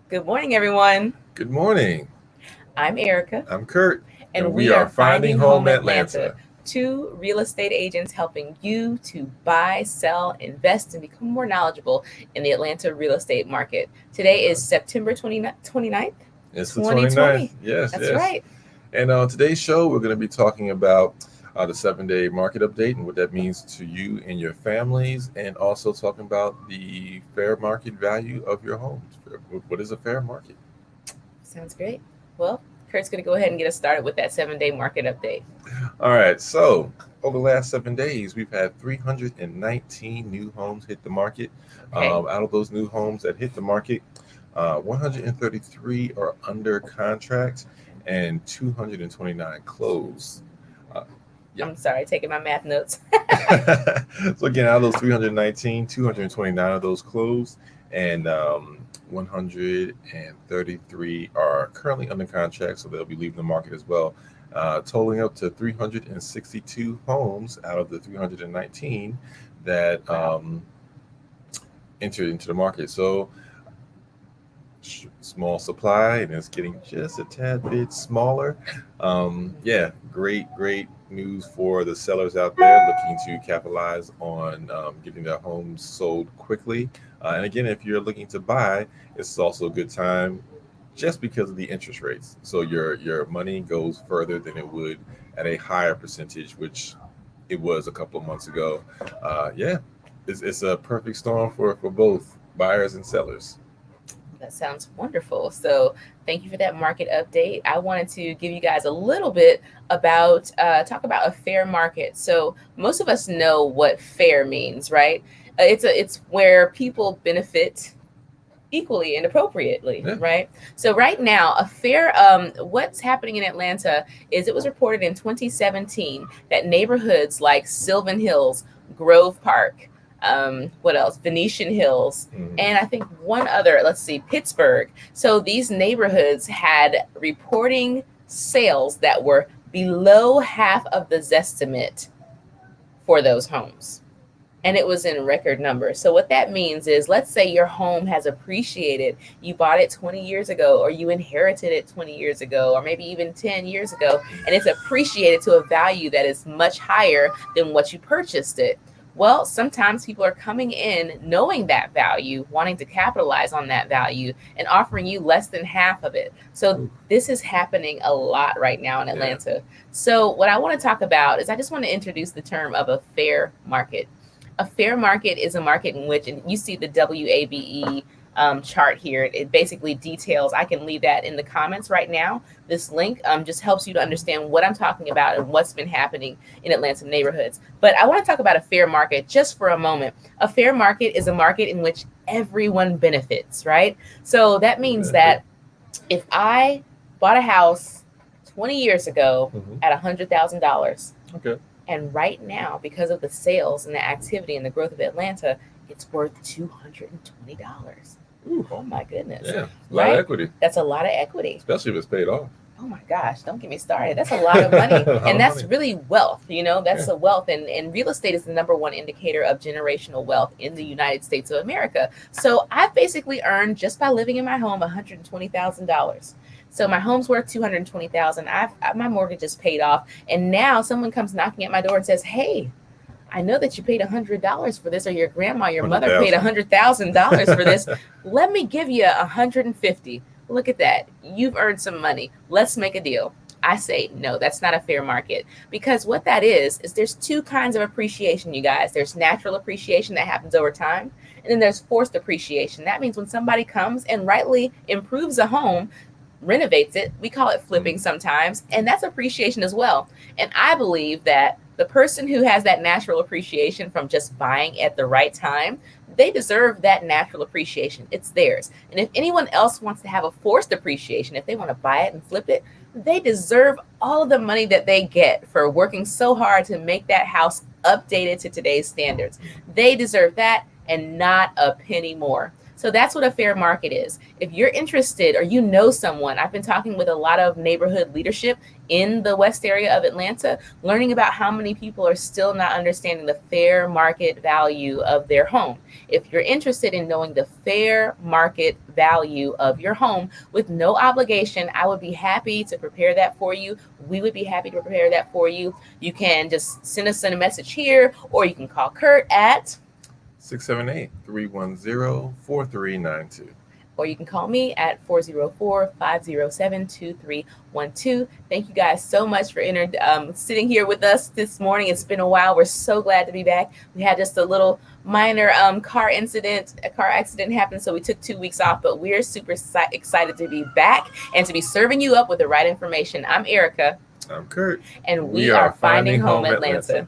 Good morning, everyone. Good morning. I'm Erica, I'm Kurt, and and we we are are Finding Finding Home Home Atlanta, Atlanta. two real estate agents helping you to buy, sell, invest, and become more knowledgeable in the Atlanta real estate market. Today is September 29th, It's the 29th. 2020. Yes, That's yes. right. And on today's show, we're going to be talking about the 7 day market update and what that means to you and your families, and also talking about the fair market value of your homes. What is a fair market? Sounds great. Well, Kurt's going to go ahead and get us started with that 7 day market update. All right. So, over the last 7 days, we've had 319 new homes hit the market. Okay. Out of those new homes that hit the market, 133 are under contract and 229 closed. Uh, yeah. I'm sorry, taking my math notes. So, again, out of those 319, 229 of those closed, and 133 are currently under contract, so they'll be leaving the market as well, totaling up to 362 homes out of the 319 that Wow. entered into the market. So, small supply, and it's getting just a tad bit smaller. Yeah, great news for the sellers out there looking to capitalize on getting their homes sold quickly. And again, if you're looking to buy, it's also a good time just because of the interest rates. So your money goes further than it would at a higher percentage, which it was a couple of months ago. Yeah, it's a perfect storm for both buyers and sellers. That sounds wonderful. So, thank you for that market update. I wanted to give you guys a little bit about talk about a fair market. So, most of us know what fair means, right? It's where people benefit equally and appropriately, Yeah. right? So right now, a fair what's happening in Atlanta is it was reported in 2017 that neighborhoods like Sylvan Hills, Grove Park, what else? Venetian Hills, Mhm. and I think one other, let's see, Pittsburgh. So these neighborhoods had reporting sales that were below half of the Zestimate for those homes, and it was in record numbers. So what that means is, let's say your home has appreciated. You bought it 20 years ago, or you inherited it 20 years ago, or maybe even 10 years ago, and it's appreciated to a value that is much higher than what you purchased it. Well, sometimes people are coming in knowing that value, wanting to capitalize on that value, and offering you less than half of it. So Ooh, this is happening a lot right now in yeah. Atlanta. So what I want to talk about is, I just want to introduce the term of a fair market. A fair market is a market in which, and you see the WABE chart here, it basically details. I can leave that in the comments right now. This link just helps you to understand what I'm talking about and what's been happening in Atlanta neighborhoods. But I want to talk about a fair market just for a moment. A fair market is a market in which everyone benefits, right? So that means Exactly. that if I bought a house 20 years ago Hmm. at $100,000, Okay. and right now, because of the sales and the activity and the growth of Atlanta, it's worth $220. Ooh, Oh my goodness, yeah. A lot of right? equity, That's a lot of equity. especially if it's paid off. Oh my gosh, don't get me started. That's a lot of money. A lot And of that's money. really wealth. That's Yeah. a wealth. And real estate is the number one indicator of generational wealth in the United States of America. So I've basically earned, just by living in my home, $120,000. So my home's worth $220,000. My mortgage is paid off. And now someone comes knocking at my door and says, "Hey, I know that you paid $100 for this, or your grandma, your Hundred mother paid thousand. $100,000 for this. Let me give you 150. Look at that. You've earned some money. Let's make a deal." I say, no, that's not a fair market, because what that is there's two kinds of appreciation, you guys. There's natural appreciation that happens over time, and then there's forced appreciation. That means when somebody comes and rightly improves a home, renovates it. We call it flipping Mhm. sometimes, and that's appreciation as well. And I believe that the person who has that natural appreciation from just buying at the right time, they deserve that natural appreciation. It's theirs. And if anyone else wants to have a forced appreciation, if they want to buy it and flip it, they deserve all of the money that they get for working so hard to make that house updated to today's standards. They deserve that and not a penny more. So that's what a fair market is. If you're interested or you know someone, I've been talking with a lot of neighborhood leadership in the West area of Atlanta, learning about how many people are still not understanding the fair market value of their home. If you're interested in knowing the fair market value of your home with no obligation, I would be happy to prepare that for you. We would be happy to prepare that for you. You can just send us a message here, or you can call Kurt at 678-310-4392. or you can call me at 404-507-2312. Thank you guys so much for sitting here with us this morning. It's been a while. We're so glad to be back. We had just a little minor car accident happened, so we took 2 weeks off, but we're super excited to be back and to be serving you up with the right information. I'm Erica. I'm Kurt. And we are Finding Home Atlanta.